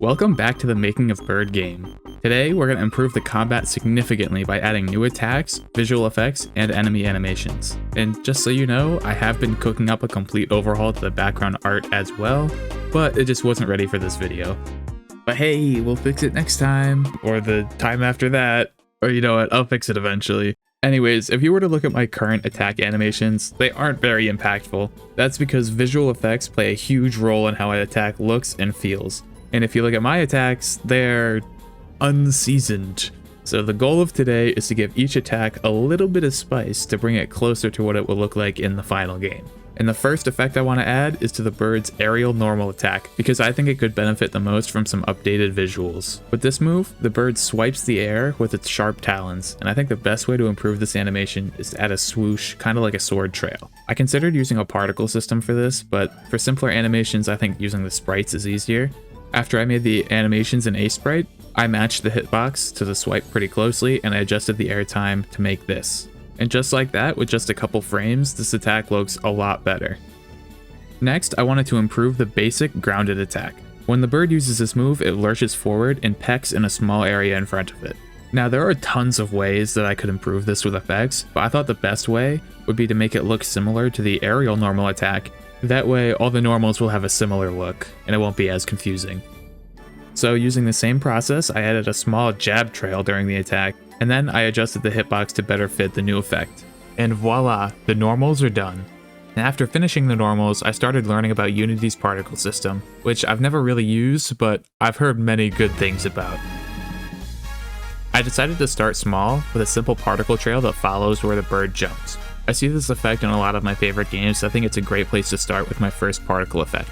Welcome back to the Making of Bird game. Today, we're going to improve the combat significantly by adding new attacks, visual effects, and enemy animations. And just so you know, I have been cooking up a complete overhaul to the background art as well, but it just wasn't ready for this video. But hey, we'll fix it next time, or the time after that, or you know what, I'll fix it eventually. Anyways, if you were to look at my current attack animations, they aren't very impactful. That's because visual effects play a huge role in how an attack looks and feels. And if you look at my attacks, they're unseasoned. So the goal of today is to give each attack a little bit of spice to bring it closer to what it will look like in the final game. And the first effect I want to add is to the bird's aerial normal attack, because I think it could benefit the most from some updated visuals. With this move, the bird swipes the air with its sharp talons, and I think the best way to improve this animation is to add a swoosh, kind of like a sword trail. I considered using a particle system for this, but for simpler animations I think using the sprites is easier. After I made the animations in Sprite, I matched the hitbox to the swipe pretty closely and I adjusted the air time to make this. And just like that, with just a couple frames, this attack looks a lot better. Next, I wanted to improve the basic grounded attack. When the bird uses this move, it lurches forward and pecks in a small area in front of it. Now there are tons of ways that I could improve this with effects, but I thought the best way would be to make it look similar to the aerial normal attack. That way, all the normals will have a similar look, and it won't be as confusing. So using the same process, I added a small jab trail during the attack, and then I adjusted the hitbox to better fit the new effect. And voila, the normals are done. And after finishing the normals, I started learning about Unity's particle system, which I've never really used, but I've heard many good things about. I decided to start small with a simple particle trail that follows where the bird jumps. I see this effect in a lot of my favorite games, so I think it's a great place to start with my first particle effect.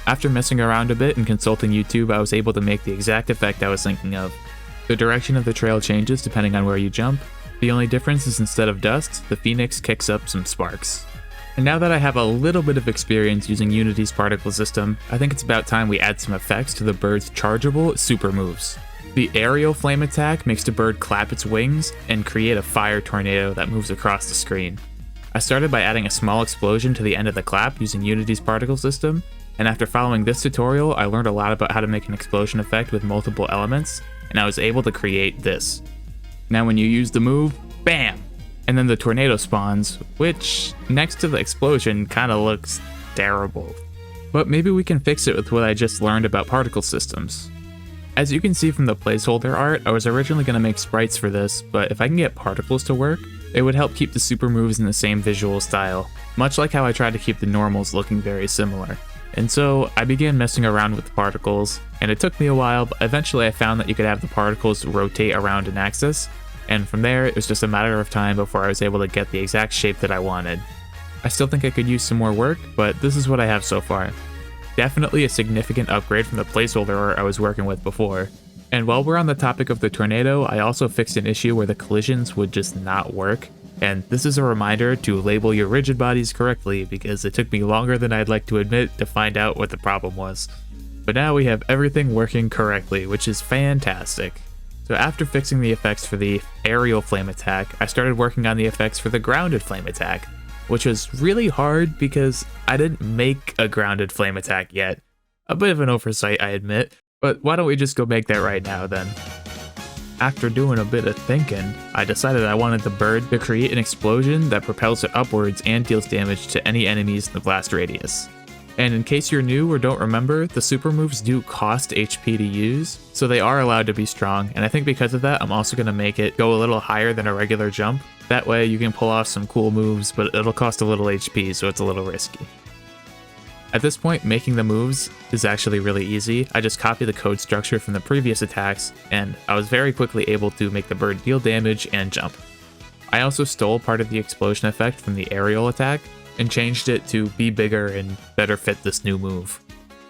After messing around a bit and consulting YouTube, I was able to make the exact effect I was thinking of. The direction of the trail changes depending on where you jump. The only difference is instead of dust, the phoenix kicks up some sparks. And now that I have a little bit of experience using Unity's particle system, I think it's about time we add some effects to the bird's chargeable super moves. The aerial flame attack makes the bird clap its wings and create a fire tornado that moves across the screen. I started by adding a small explosion to the end of the clap using Unity's particle system, and after following this tutorial, I learned a lot about how to make an explosion effect with multiple elements, and I was able to create this. Now when you use the move, bam! And then the tornado spawns, which, next to the explosion, kinda looks terrible. But maybe we can fix it with what I just learned about particle systems. As you can see from the placeholder art, I was originally going to make sprites for this, but if I can get particles to work, it would help keep the super moves in the same visual style, much like how I tried to keep the normals looking very similar. And so I began messing around with the particles, and it took me a while, but eventually I found that you could have the particles rotate around an axis, and from there it was just a matter of time before I was able to get the exact shape that I wanted. I still think I could use some more work, but this is what I have so far. Definitely a significant upgrade from the placeholder art I was working with before. And while we're on the topic of the tornado, I also fixed an issue where the collisions would just not work. And this is a reminder to label your rigid bodies correctly, because it took me longer than I'd like to admit to find out what the problem was. But now we have everything working correctly, which is fantastic. So after fixing the effects for the aerial flame attack, I started working on the effects for the grounded flame attack, which was really hard because I didn't make a grounded flame attack yet. A bit of an oversight, I admit, but why don't we just go make that right now then? After doing a bit of thinking, I decided I wanted the bird to create an explosion that propels it upwards and deals damage to any enemies in the blast radius. And in case you're new or don't remember, the super moves do cost HP to use, so they are allowed to be strong, and I think because of that I'm also going to make it go a little higher than a regular jump. That way you can pull off some cool moves, but it'll cost a little HP, so it's a little risky. At this point, making the moves is actually really easy. I just copy the code structure from the previous attacks, and I was very quickly able to make the bird deal damage and jump. I also stole part of the explosion effect from the aerial attack, and changed it to be bigger and better fit this new move.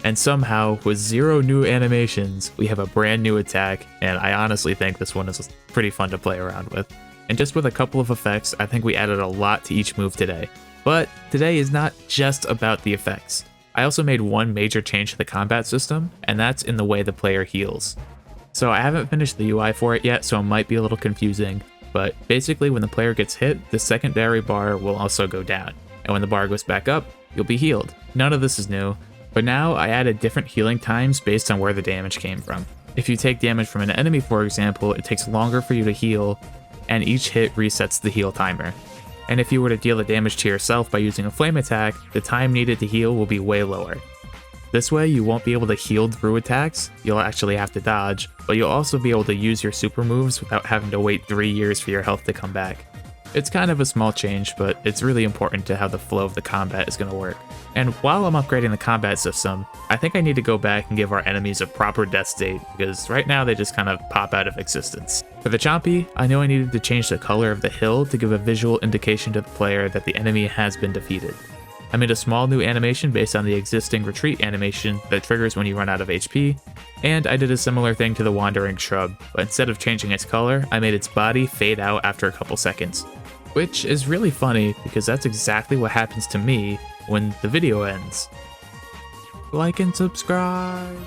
And somehow, with 0 new animations, we have a brand new attack, and I honestly think this one is pretty fun to play around with. And just with a couple of effects, I think we added a lot to each move today. But today is not just about the effects. I also made one major change to the combat system, and that's in the way the player heals. So I haven't finished the UI for it yet, so it might be a little confusing, but basically when the player gets hit, the secondary bar will also go down. And when the bar goes back up, you'll be healed. None of this is new. But now I added different healing times based on where the damage came from. If you take damage from an enemy, for example, it takes longer for you to heal, and each hit resets the heal timer. And if you were to deal the damage to yourself by using a flame attack, the time needed to heal will be way lower. This way, you won't be able to heal through attacks, you'll actually have to dodge, but you'll also be able to use your super moves without having to wait 3 years for your health to come back. It's kind of a small change, but it's really important to how the flow of the combat is going to work. And while I'm upgrading the combat system, I think I need to go back and give our enemies a proper death state, because right now they just kind of pop out of existence. For the Chompy, I knew I needed to change the color of the hill to give a visual indication to the player that the enemy has been defeated. I made a small new animation based on the existing retreat animation that triggers when you run out of HP, and I did a similar thing to the wandering shrub, but instead of changing its color, I made its body fade out after a couple seconds. Which is really funny because that's exactly what happens to me when the video ends. Like and subscribe.